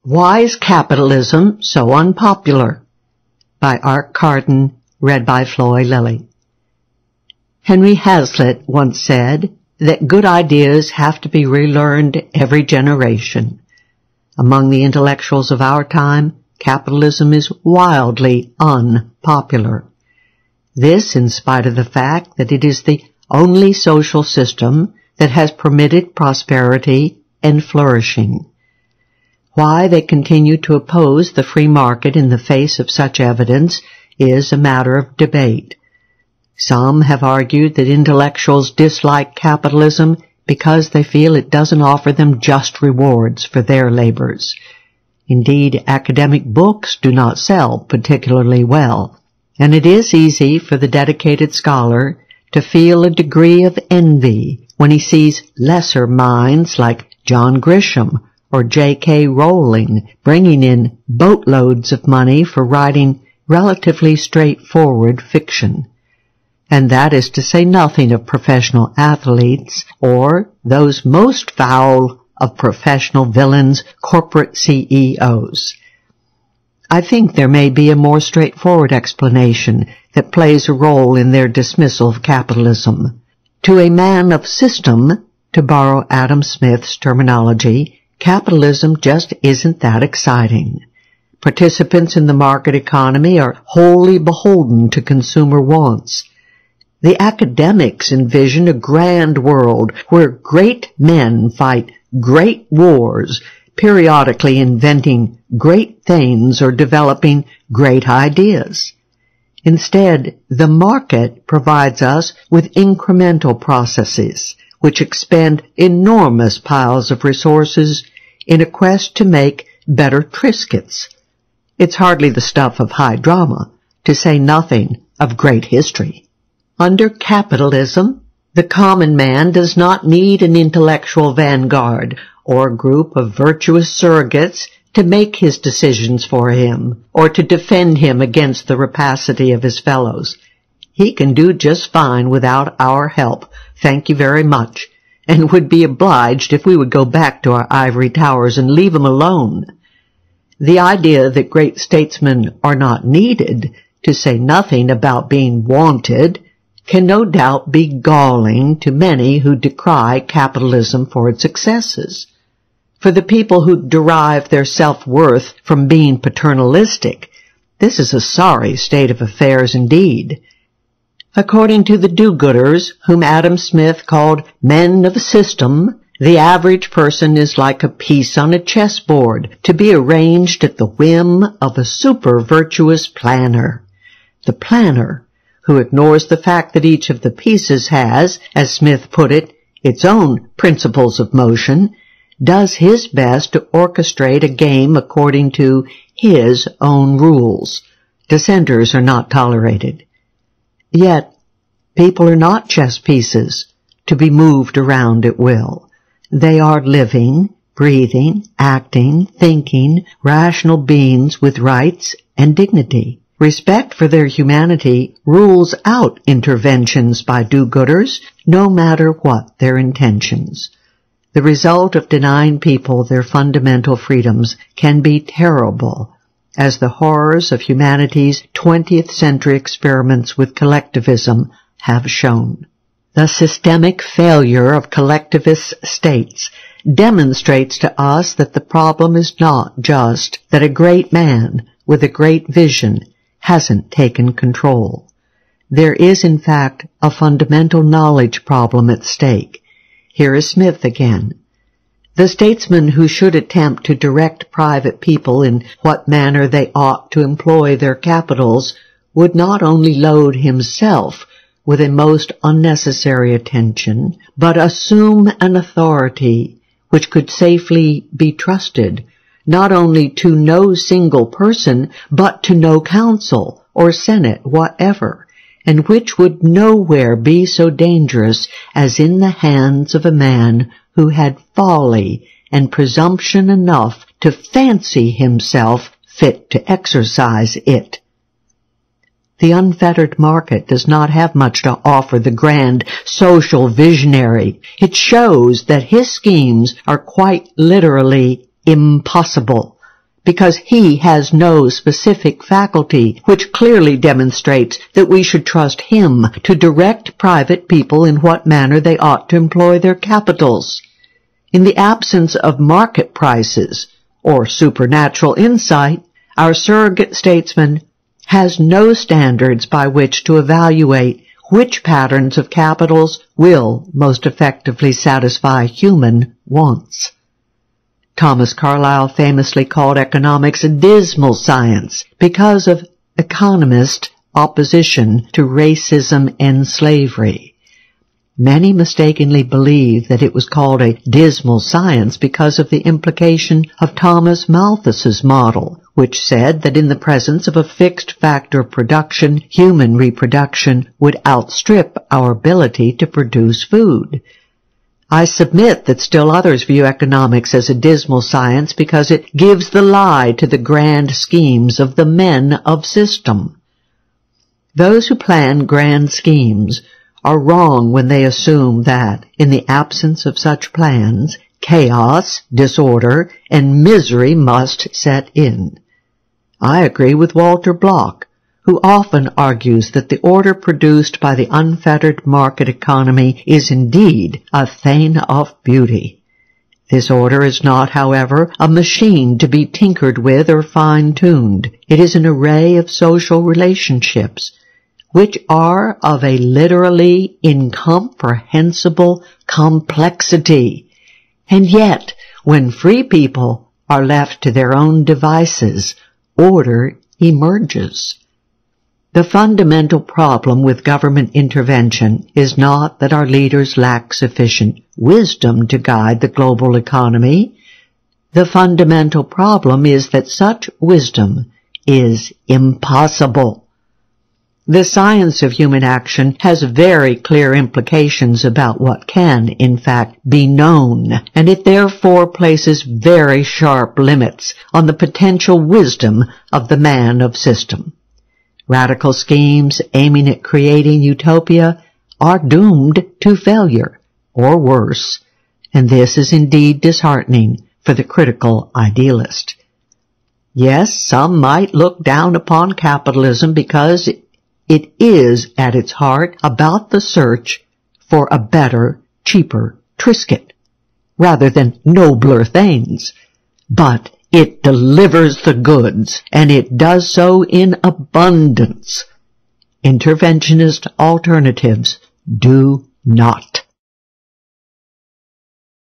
Why is Capitalism so unpopular? By Carden, read by Floyd Lilly. Henry Hazlitt once said that good ideas have to be relearned every generation. Among the intellectuals of our time, capitalism is wildly unpopular. This in spite of the fact that it is the only social system that has permitted prosperity and flourishing. Why they continue to oppose the free market in the face of such evidence is a matter of debate. Some have argued that intellectuals dislike capitalism because they feel it doesn't offer them just rewards for their labors. Indeed, academic books do not sell particularly well, and it is easy for the dedicated scholar to feel a degree of envy when he sees lesser minds like John Grisham or J.K. Rowling bringing in boatloads of money for writing relatively straightforward fiction. And that is to say nothing of professional athletes or those most foul of professional villains, corporate CEOs. I think there may be a more straightforward explanation that plays a role in their dismissal of capitalism. To a man of system, to borrow Adam Smith's terminology, capitalism just isn't that exciting. Participants in the market economy are wholly beholden to consumer wants. The academics envision a grand world where great men fight great wars, periodically inventing great things or developing great ideas. Instead, the market provides us with incremental processes which expend enormous piles of resources in a quest to make better Triscuits. It's hardly the stuff of high drama, to say nothing of great history. Under capitalism, the common man does not need an intellectual vanguard or a group of virtuous surrogates to make his decisions for him or to defend him against the rapacity of his fellows. He can do just fine without our help, thank you very much, and would be obliged if we would go back to our ivory towers and leave him alone. The idea that great statesmen are not needed, to say nothing about being wanted, can no doubt be galling to many who decry capitalism for its excesses. For the people who derive their self-worth from being paternalistic, this is a sorry state of affairs indeed. According to the do-gooders, whom Adam Smith called men of system, the average person is like a piece on a chessboard to be arranged at the whim of a super-virtuous planner. The planner, who ignores the fact that each of the pieces has, as Smith put it, its own principles of motion, does his best to orchestrate a game according to his own rules. Dissenters are not tolerated. Yet, people are not chess pieces to be moved around at will. They are living, breathing, acting, thinking, rational beings with rights and dignity. Respect for their humanity rules out interventions by do-gooders, no matter what their intentions. The result of denying people their fundamental freedoms can be terrible, as the horrors of humanity's 20th century experiments with collectivism have shown. The systemic failure of collectivist states demonstrates to us that the problem is not just that a great man with a great vision hasn't taken control. There is, in fact, a fundamental knowledge problem at stake. Here is Smith again. The statesman who should attempt to direct private people in what manner they ought to employ their capitals would not only load himself with a most unnecessary attention, but assume an authority which could safely be trusted, not only to no single person, but to no council or senate whatever, and which would nowhere be so dangerous as in the hands of a man who had folly and presumption enough to fancy himself fit to exercise it. The unfettered market does not have much to offer the grand social visionary. It shows that his schemes are quite literally impossible. because he has no specific faculty which clearly demonstrates that we should trust him to direct private people in what manner they ought to employ their capitals. In the absence of market prices or supernatural insight, our surrogate statesman has no standards by which to evaluate which patterns of capitals will most effectively satisfy human wants. Thomas Carlyle famously called economics a dismal science because of economist opposition to racism and slavery. Many mistakenly believe that it was called a dismal science because of the implication of Thomas Malthus's model, which said that in the presence of a fixed factor production, human reproduction would outstrip our ability to produce food. I submit that still others view economics as a dismal science because it gives the lie to the grand schemes of the men of system. Those who plan grand schemes are wrong when they assume that, in the absence of such plans, chaos, disorder, and misery must set in. I agree with Walter Block, who often argues that the order produced by the unfettered market economy is indeed a thing of beauty. This order is not, however, a machine to be tinkered with or fine-tuned. It is an array of social relationships, which are of a literally incomprehensible complexity. And yet, when free people are left to their own devices, order emerges. The fundamental problem with government intervention is not that our leaders lack sufficient wisdom to guide the global economy. The fundamental problem is that such wisdom is impossible. The science of human action has very clear implications about what can, in fact, be known, and it therefore places very sharp limits on the potential wisdom of the man of system. Radical schemes aiming at creating utopia are doomed to failure, or worse, and this is indeed disheartening for the critical idealist. Yes, some might look down upon capitalism because it is, at its heart, about the search for a better, cheaper Triscuit, rather than nobler things. But it delivers the goods, and it does so in abundance. Interventionist alternatives do not.